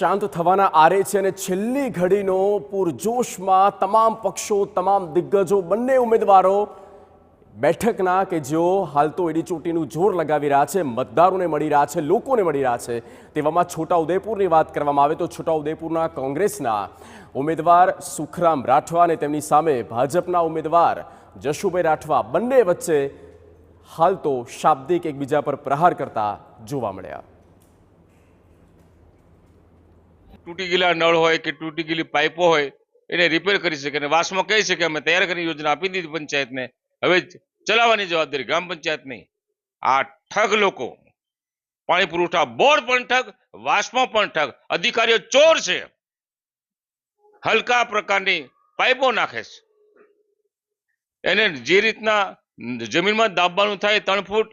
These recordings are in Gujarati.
શાંત થવાના આરે છે અને છેલ્લી ઘડીનો પૂરજોશમાં તમામ પક્ષો, તમામ દિગ્ગજો, બંને ઉમેદવારો બેઠકના કે જેઓ હાલ તો એડી ચોટીનું જોર લગાવી રહ્યા છે, મતદારોને મળી રહ્યા છે, લોકોને મળી રહ્યા છે। તેવામાં છોટાઉદેપુરની વાત કરવામાં આવે તો છોટાઉદેપુરના કોંગ્રેસના ઉમેદવાર સુખરામ રાઠવા અને તેમની સામે ભાજપના ઉમેદવાર જશુભાઈ રાઠવા બંને વચ્ચે હાલ તો શાબ્દિક એકબીજા પર પ્રહાર કરતા જોવા મળ્યા। તૂટી ગયેલા નળ હોય કે તૂટી ગયેલી પાઇપો હોય એને રિપેર કરી શકે અને વાસમાં કહી શકે અમે તૈયાર કરી યોજના આપી દીધી પંચાયતને, હવે ચલાવવાની જવાબદારી ગ્રામ પંચાયતની। આ ઠગ લોકો, પાણી પુરવઠા બોર્ડ પણ ઠગ, વાસમાં પણ ઠગ, અધિકારીઓ ચોર છે, હલકા પ્રકારની પાઇપો નાખે છે। એને જે રીતના જમીનમાં દાબવાનું થાય 3 ફૂટ,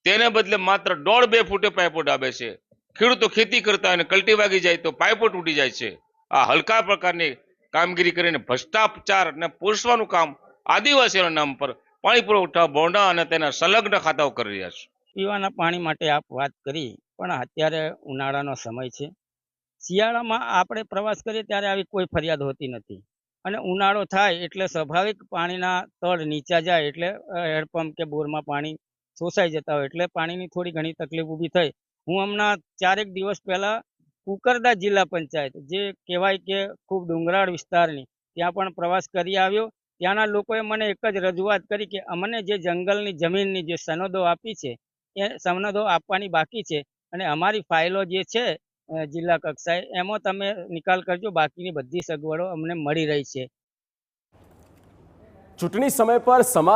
તેને બદલે માત્ર 1.5-2 ફૂટે પાઇપો દાબે છે। ખેડૂતો ખેતી કરતા હોય અને કલ્ટી વાગી જાય તો પાઇપો તૂટી જાય છે। આ હલકા પ્રકારની કામગીરી કરીને ભ્રષ્ટાચાર અને પોષવાનું કામ આદિવાસીઓના નામ પર પાણી પુરવઠા બોર્ડના અને તેના સંલગ્ન ખાતાઓ કરી રહ્યા છે। પીવાના પાણી માટે આપ વાત કરી, પણ અત્યારે ઉનાળાનો સમય છે। શિયાળામાં આપણે પ્રવાસ કરીએ ત્યારે આવી કોઈ ફરિયાદ હોતી નથી, અને ઉનાળો થાય એટલે સ્વાભાવિક પાણીના તળ નીચા જાય એટલે હેડપંપ કે બોરમાં પાણી શોષાઈ જતા હોય એટલે પાણીની થોડી ઘણી તકલીફ ઊભી થઈ। હું હમણાં 4 દિવસ પહેલા કુકરદા જિલ્લા પંચાયત, જે કહેવાય કે ખૂબ ડુંગરાળ વિસ્તારની, ત્યાં પણ પ્રવાસ કરી આવ્યો। ત્યાંના લોકોએ મને એક જ રજૂઆત કરી કે અમને જે જંગલની જમીનની જે સનદો આપી છે એ સનદો આપવાની બાકી છે, અને અમારી ફાઇલો જે છે જિલ્લા કક્ષાએ એમાં તમે નિકાલ કરજો, બાકીની બધી સગવડો અમને મળી રહી છે। ચૂંટણી સમય પર સમાજ